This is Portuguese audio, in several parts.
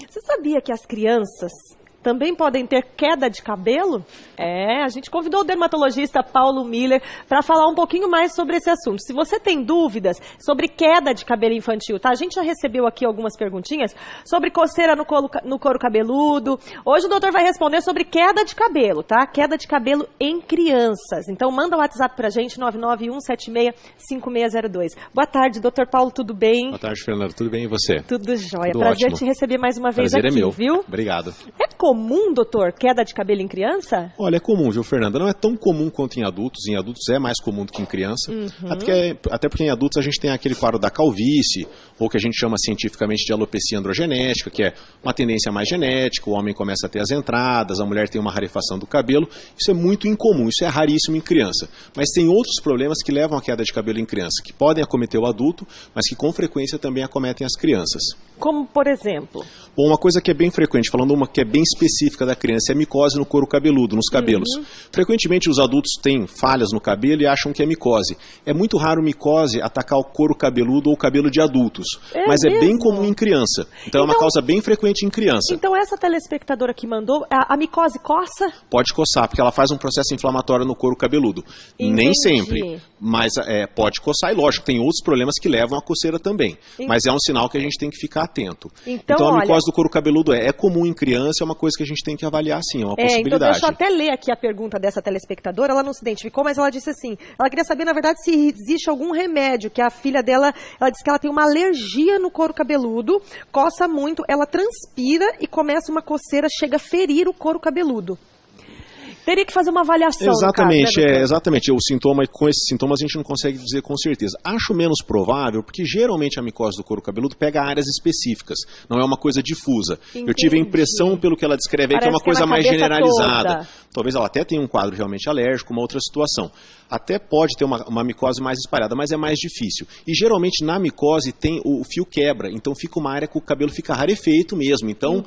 Você sabia que as crianças também podem ter queda de cabelo? A gente convidou o dermatologista Paulo Miller para falar um pouquinho mais sobre esse assunto. Se você tem dúvidas sobre queda de cabelo infantil, tá? A gente já recebeu aqui algumas perguntinhas sobre coceira no couro cabeludo. Hoje o doutor vai responder sobre queda de cabelo, tá? Queda de cabelo em crianças. Então manda o WhatsApp pra gente, 991765602. Boa tarde, doutor Paulo, tudo bem? Boa tarde, Fernanda, tudo bem e você? Tudo jóia. Tudo Prazer ótimo. te receber mais uma vez Prazer aqui, é meu. viu? Obrigado. É comum, doutor, queda de cabelo em criança? Olha, é comum, viu, Fernanda? Não é tão comum quanto em adultos. Em adultos é mais comum do que em criança. Até porque em adultos a gente tem aquele quadro da calvície, ou que a gente chama cientificamente de alopecia androgenética, que é uma tendência mais genética, o homem começa a ter as entradas, a mulher tem uma rarefação do cabelo. Isso é muito incomum, isso é raríssimo em criança. Mas tem outros problemas que levam à queda de cabelo em criança, que podem acometer o adulto, mas que com frequência também acometem as crianças. Como, por exemplo? Bom, uma coisa que é bem frequente, falando uma que é bem específica da criança, é a micose no couro cabeludo, nos cabelos. Frequentemente os adultos têm falhas no cabelo e acham que é micose. É muito raro micose atacar o couro cabeludo ou o cabelo de adultos, mas mesmo? é bem comum em criança. Então é uma causa bem frequente em criança. Então essa telespectadora que mandou, a micose coça? Pode coçar, porque ela faz um processo inflamatório no couro cabeludo. Entendi. Nem sempre, mas pode coçar e lógico, tem outros problemas que levam à coceira também. Mas é um sinal que a gente tem que ficar atento. Então a olha, micose do couro cabeludo é comum em criança, é uma coisa que a gente tem que avaliar sim, é uma possibilidade. Então deixa eu até ler aqui a pergunta dessa telespectadora, ela não se identificou, mas ela disse assim, ela queria saber na verdade se existe algum remédio, que a filha dela, ela disse que ela tem uma alergia no couro cabeludo, coça muito, ela transpira e começa uma coceira, chega a ferir o couro cabeludo. Teria que fazer uma avaliação. Exatamente, no caso, né, exatamente. O sintoma, com esses sintomas a gente não consegue dizer com certeza. Acho menos provável, porque geralmente a micose do couro cabeludo pega áreas específicas, não é uma coisa difusa. Entendi. Eu tive a impressão, pelo que ela descreve aí, que é uma coisa mais generalizada. Toda. Talvez ela até tenha um quadro realmente alérgico, uma outra situação. Até pode ter uma micose mais espalhada, mas é mais difícil. E geralmente na micose tem o fio quebra, então fica uma área que o cabelo fica rarefeito mesmo. Então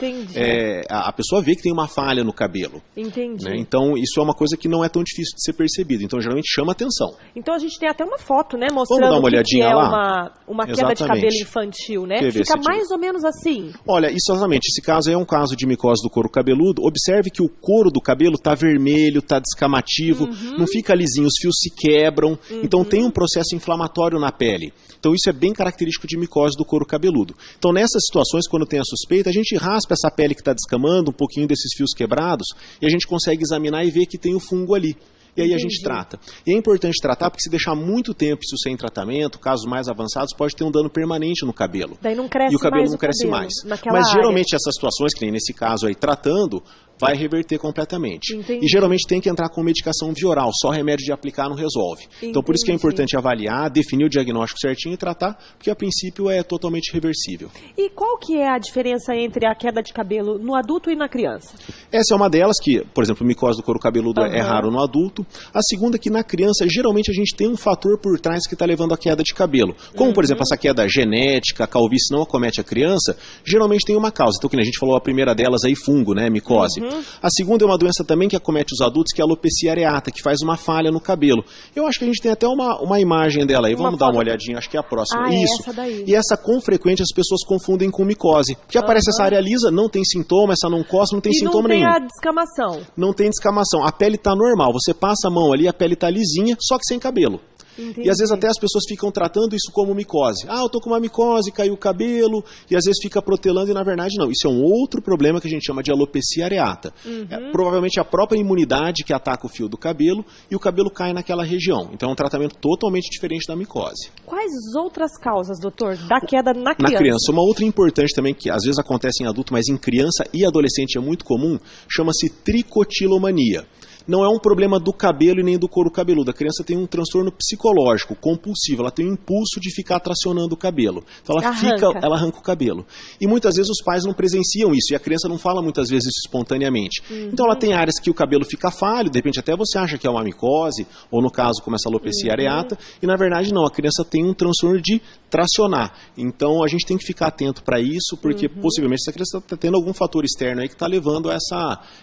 a pessoa vê que tem uma falha no cabelo. Entendi. Né? Então isso é uma coisa que não é tão difícil de ser percebido. Então geralmente chama atenção. Então a gente tem até uma foto, né, Vamos mostrando dar uma olhadinha que é lá? uma queda de Exatamente. cabelo infantil, né? Quer ver Fica se mais ou menos assim. Olha, isso exatamente. Esse caso é um caso de micose do couro cabeludo. Observe que o couro do cabelo está vermelho, está descamativo, não fica lisinho, os fios se quebram. Então tem um processo inflamatório na pele. Então isso é bem característico de micose do couro cabeludo. Então nessas situações, quando tem a suspeita, a gente raspa essa pele que está descamando, um pouquinho desses fios quebrados, e a gente consegue examinar e ver que tem o fungo ali. E aí a gente trata. E é importante tratar porque se deixar muito tempo isso sem tratamento, casos mais avançados, pode ter um dano permanente no cabelo. Daí não cresce e o cabelo mais não cresce mais. Mas geralmente essas situações, que nem nesse caso aí, tratando, vai reverter completamente. Entendi. E geralmente tem que entrar com medicação via oral, só remédio de aplicar não resolve. Então por isso que é importante avaliar, definir o diagnóstico certinho e tratar, porque a princípio é totalmente reversível. E qual que é a diferença entre a queda de cabelo no adulto e na criança? Essa é uma delas que, por exemplo, micose do couro cabeludo é raro no adulto. A segunda é que na criança, geralmente a gente tem um fator por trás que está levando à queda de cabelo. Como, por exemplo, essa queda genética, a calvície não acomete a criança, geralmente tem uma causa. Então, que a gente falou, a primeira delas aí, fungo, né, micose. A segunda é uma doença também que acomete os adultos, que é a alopecia areata, que faz uma falha no cabelo. Eu acho que a gente tem até uma imagem dela aí. Vamos dar uma olhadinha, acho que é a próxima. Isso. Essa daí. E essa, com frequência, as pessoas confundem com micose. Porque aparece essa área lisa, não tem sintoma, essa não coça, não tem sintoma nenhum. E não tem a descamação. Não tem descamação. A pele está normal. Você passa a mão ali, a pele está lisinha, só que sem cabelo. Entendi. E às vezes até as pessoas ficam tratando isso como micose. Ah, eu tô com uma micose, caiu o cabelo, e às vezes fica protelando e na verdade não. Isso é um outro problema que a gente chama de alopecia areata. É, provavelmente a própria imunidade que ataca o fio do cabelo e o cabelo cai naquela região. Então é um tratamento totalmente diferente da micose. Quais outras causas, doutor, da queda na criança? Na criança. Uma outra importante também, que às vezes acontece em adulto, mas em criança e adolescente é muito comum, chama-se tricotilomania. Não é um problema do cabelo e nem do couro cabeludo. A criança tem um transtorno psicológico, compulsivo. Ela tem um impulso de ficar tracionando o cabelo. Então ela arranca o cabelo. E muitas vezes os pais não presenciam isso. E a criança não fala muitas vezes isso espontaneamente. Então ela tem áreas que o cabelo fica falho. De repente até você acha que é uma micose. Ou no caso como essa alopecia areata. E na verdade não. A criança tem um transtorno de tracionar. Então a gente tem que ficar atento para isso. Porque possivelmente essa criança está tendo algum fator externo aí que está levando a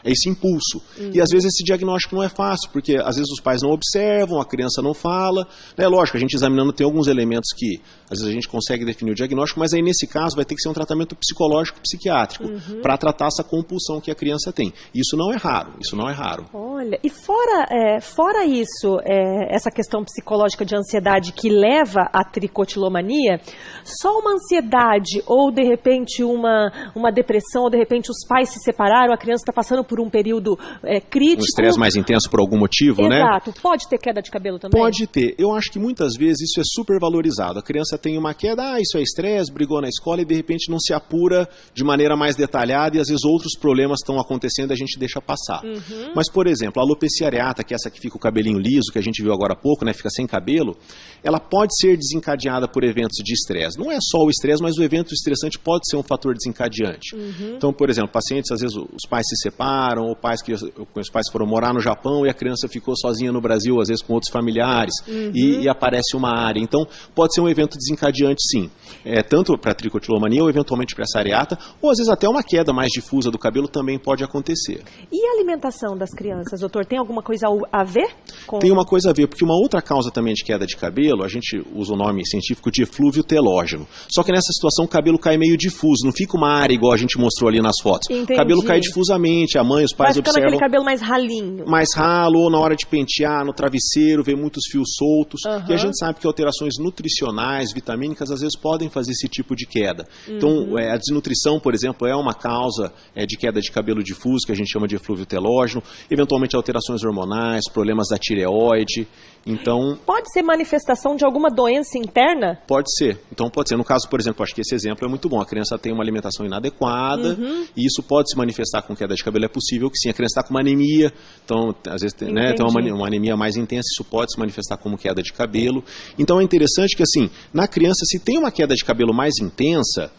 esse impulso. E às vezes esse diagnóstico diagnóstico não é fácil, porque às vezes os pais não observam, a criança não fala. É lógico, a gente examinando tem alguns elementos que às vezes a gente consegue definir o diagnóstico, mas aí nesse caso vai ter que ser um tratamento psicológico psiquiátrico para tratar essa compulsão que a criança tem. Isso não é raro, isso não é raro. Olha, e fora isso, essa questão psicológica de ansiedade que leva à tricotilomania, só uma ansiedade ou de repente uma depressão, ou de repente os pais se separaram, a criança está passando por um período crítico. Um estresse mais intenso por algum motivo, né? Exato. Pode ter queda de cabelo também? Pode ter. Eu acho que muitas vezes isso é super valorizado. A criança tem uma queda, isso é estresse, brigou na escola e de repente não se apura de maneira mais detalhada e às vezes outros problemas estão acontecendo e a gente deixa passar. Mas, por exemplo, a alopecia areata, que é essa que fica o cabelinho liso, que a gente viu agora há pouco, né, fica sem cabelo, ela pode ser desencadeada por eventos de estresse. Não é só o estresse, mas o evento estressante pode ser um fator desencadeante. Então, por exemplo, pacientes, às vezes os pais se separam, ou os pais foram morar no Japão e a criança ficou sozinha no Brasil, às vezes com outros familiares, e aparece uma área. Então, pode ser um evento desencadeante, sim. Tanto para a tricotilomania ou eventualmente para essa areata, ou às vezes até uma queda mais difusa do cabelo também pode acontecer. E a alimentação das crianças, doutor, tem alguma coisa a ver? Tem uma coisa a ver, porque uma outra causa também de queda de cabelo, a gente usa o nome científico de eflúvio telógeno. Só que nessa situação o cabelo cai meio difuso, não fica uma área igual a gente mostrou ali nas fotos. Entendi. O cabelo cai difusamente, a mãe, os pais vai ficando observam... aquele cabelo mais ralinho. Mais ralo, ou na hora de pentear, no travesseiro, vê muitos fios soltos. E a gente sabe que alterações nutricionais, vitamínicas, às vezes podem fazer esse tipo de queda. Então, a desnutrição, por exemplo, é uma causa de queda de cabelo difuso, que a gente chama de eflúvio telógeno. Eventualmente, alterações hormonais, problemas da tireoide. Então... Pode ser manifestação de alguma doença interna? Pode ser. Então, pode ser. No caso, por exemplo, acho que esse exemplo é muito bom. A criança tem uma alimentação inadequada e isso pode se manifestar com queda de cabelo. É possível que sim. A criança está com uma anemia, então, às vezes, tem uma anemia mais intensa, isso pode se manifestar como queda de cabelo. Então, é interessante que, assim, na criança, se tem uma queda de cabelo mais intensa,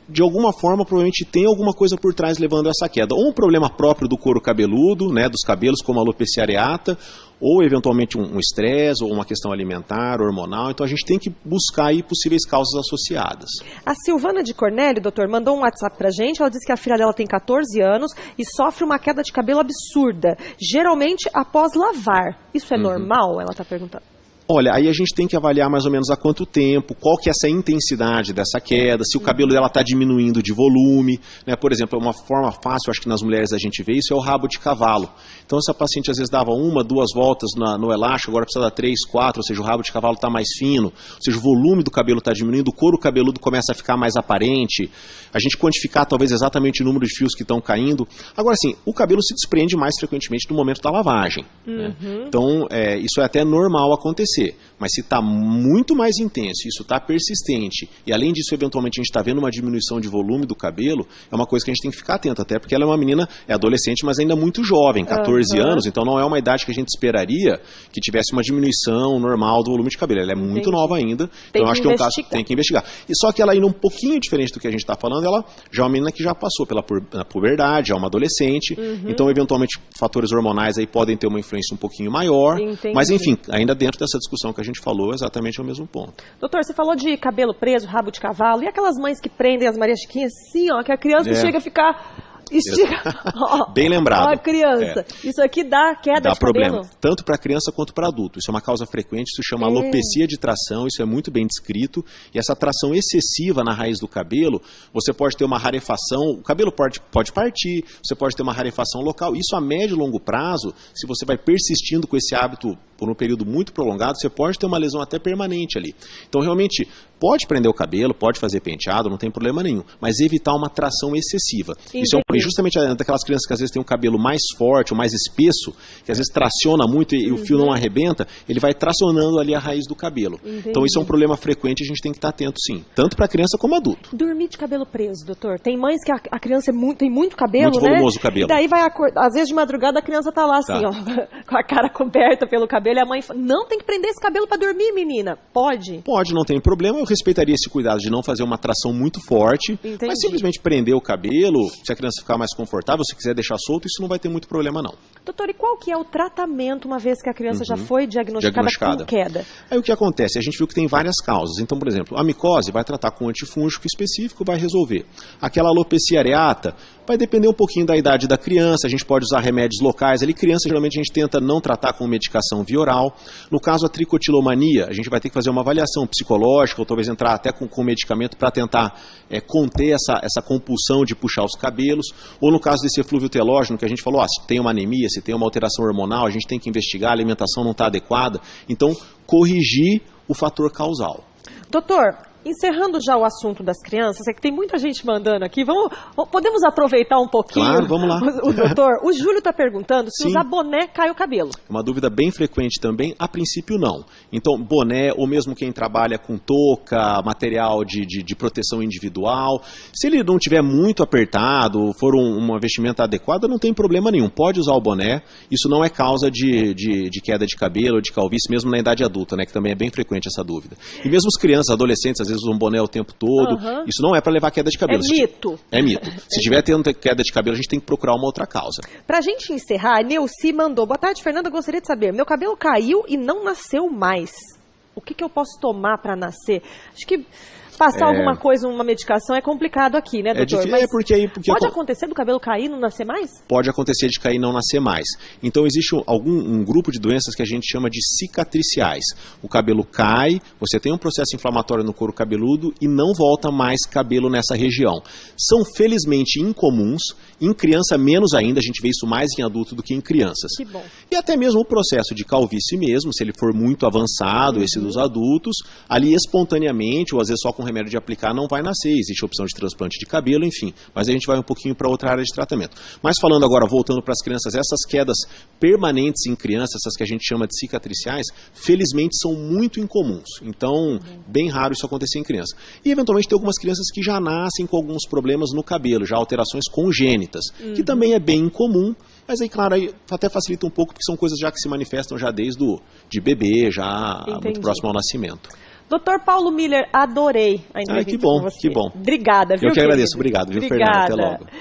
de alguma forma, provavelmente tem alguma coisa por trás levando a essa queda. Ou um problema próprio do couro cabeludo, né, dos cabelos, como a alopecia areata, ou eventualmente um estresse, ou uma questão alimentar, hormonal. Então a gente tem que buscar aí possíveis causas associadas. A Silvana de Cornélio, doutor, mandou um WhatsApp pra gente. Ela disse que a filha dela tem 14 anos e sofre uma queda de cabelo absurda, geralmente após lavar. Isso é normal? Ela está perguntando. Olha, aí a gente tem que avaliar mais ou menos há quanto tempo, qual que é essa intensidade dessa queda, se o cabelo dela está diminuindo de volume, né? Por exemplo, uma forma fácil, acho que nas mulheres a gente vê isso, é o rabo de cavalo. Então, essa paciente às vezes dava 1, 2 voltas no elástico, agora precisa dar 3, 4, ou seja, o rabo de cavalo está mais fino, ou seja, o volume do cabelo está diminuindo, o couro cabeludo começa a ficar mais aparente, a gente quantificar talvez exatamente o número de fios que estão caindo. Agora, sim, o cabelo se desprende mais frequentemente no momento da lavagem. Né? Então, isso é até normal acontecer. Mas se está muito mais intenso, isso está persistente, e além disso, eventualmente, a gente está vendo uma diminuição de volume do cabelo, é uma coisa que a gente tem que ficar atento, até porque ela é uma menina, é adolescente, mas ainda muito jovem, 14 anos, então não é uma idade que a gente esperaria que tivesse uma diminuição normal do volume de cabelo. Ela é muito nova ainda, então eu acho que é um caso que tem que investigar. E só que ela indo um pouquinho diferente do que a gente está falando, ela já é uma menina que já passou pela puberdade, já é uma adolescente, então eventualmente fatores hormonais aí podem ter uma influência um pouquinho maior, mas enfim, ainda dentro dessa discussão que a gente falou, exatamente é o mesmo ponto. Doutor, você falou de cabelo preso, rabo de cavalo, e aquelas mães que prendem as Maria Chiquinhas assim, ó, que a criança chega a ficar... Bem lembrado. Ó, criança. Isso aqui dá queda de problema, cabelo? tanto para criança quanto para adulto. Isso é uma causa frequente, isso chama alopecia de tração, isso é muito bem descrito. E essa tração excessiva na raiz do cabelo, você pode ter uma rarefação, o cabelo pode partir, você pode ter uma rarefação local. Isso a médio e longo prazo, se você vai persistindo com esse hábito por um período muito prolongado, você pode ter uma lesão até permanente ali. Então, realmente, pode prender o cabelo, pode fazer penteado, não tem problema nenhum, mas evitar uma tração excessiva. Isso é justamente daquelas crianças que às vezes têm um cabelo mais forte, ou mais espesso, que às vezes traciona muito e o fio não arrebenta, ele vai tracionando ali a raiz do cabelo. Então, isso é um problema frequente e a gente tem que estar atento, sim, tanto para criança como adulto. Dormir de cabelo preso, doutor. Tem mães que a criança tem muito cabelo, muito volumoso o cabelo. E daí vai acordar, às vezes de madrugada a criança tá lá assim, ó, com a cara coberta pelo cabelo, e a mãe fala, não, tem que prender esse cabelo para dormir, menina. Pode? Pode, não tem problema. Eu respeitaria esse cuidado de não fazer uma tração muito forte, mas simplesmente prender o cabelo, se a criança ficar mais confortável, se quiser deixar solto, isso não vai ter muito problema, não. Doutor, e qual que é o tratamento, uma vez que a criança já foi diagnosticada com queda? Aí o que acontece? A gente viu que tem várias causas. Então, por exemplo, a micose vai tratar com um antifúngico específico, vai resolver. Aquela alopecia areata, Vai depender um pouquinho da idade da criança, a gente pode usar remédios locais. Ali, criança, geralmente a gente tenta não tratar com medicação via oral. No caso, a tricotilomania, a gente vai ter que fazer uma avaliação psicológica, ou talvez entrar até com medicamento para tentar conter essa compulsão de puxar os cabelos. Ou no caso desse eflúvio telógeno, que a gente falou, se tem uma anemia, se tem uma alteração hormonal, a gente tem que investigar, a alimentação não está adequada. Então, corrigir o fator causal. Doutor, encerrando já o assunto das crianças, é que tem muita gente mandando aqui, podemos aproveitar um pouquinho? Claro, vamos lá. O Júlio está perguntando se usar boné cai o cabelo. Uma dúvida bem frequente também, a princípio não. Então, boné, ou mesmo quem trabalha com touca, material de proteção individual, se ele não tiver muito apertado, for uma vestimenta adequada, não tem problema nenhum, pode usar o boné, isso não é causa de queda de cabelo ou de calvície, mesmo na idade adulta, né, que também é bem frequente essa dúvida. E mesmo as crianças, adolescentes, às vezes usam boné o tempo todo, isso não é para levar queda de cabelo. É mito. É mito. Se tiver tendo queda de cabelo, a gente tem que procurar uma outra causa. Pra gente encerrar, a Neuci mandou, boa tarde, Fernanda, gostaria de saber, meu cabelo caiu e não nasceu mais. O que eu posso tomar para nascer? Acho que passar alguma coisa, uma medicação é complicado aqui, né, doutor? Mas porque pode acontecer do cabelo cair e não nascer mais? Pode acontecer de cair e não nascer mais. Então existe um grupo de doenças que a gente chama de cicatriciais. O cabelo cai, você tem um processo inflamatório no couro cabeludo e não volta mais cabelo nessa região. São felizmente incomuns, em criança menos ainda, a gente vê isso mais em adulto do que em crianças. Que bom. E até mesmo o processo de calvície mesmo, se ele for muito avançado, esse dos adultos, ali espontaneamente, ou às vezes só com remédio de aplicar, não vai nascer. Existe a opção de transplante de cabelo, enfim. Mas a gente vai um pouquinho para outra área de tratamento. Mas falando agora, voltando para as crianças, essas quedas permanentes em crianças, essas que a gente chama de cicatriciais, felizmente são muito incomuns. Então, bem raro isso acontecer em criança. E eventualmente tem algumas crianças que já nascem com alguns problemas no cabelo, já alterações congênitas, que também é bem incomum. Mas aí, claro, aí até facilita um pouco, porque são coisas já que se manifestam já desde de bebê, já muito próximo ao nascimento. Dr. Paulo Miller, adorei a entrevista com você. Que bom. Obrigada, viu, Eu que agradeço, obrigado, viu, Fernanda? Até logo.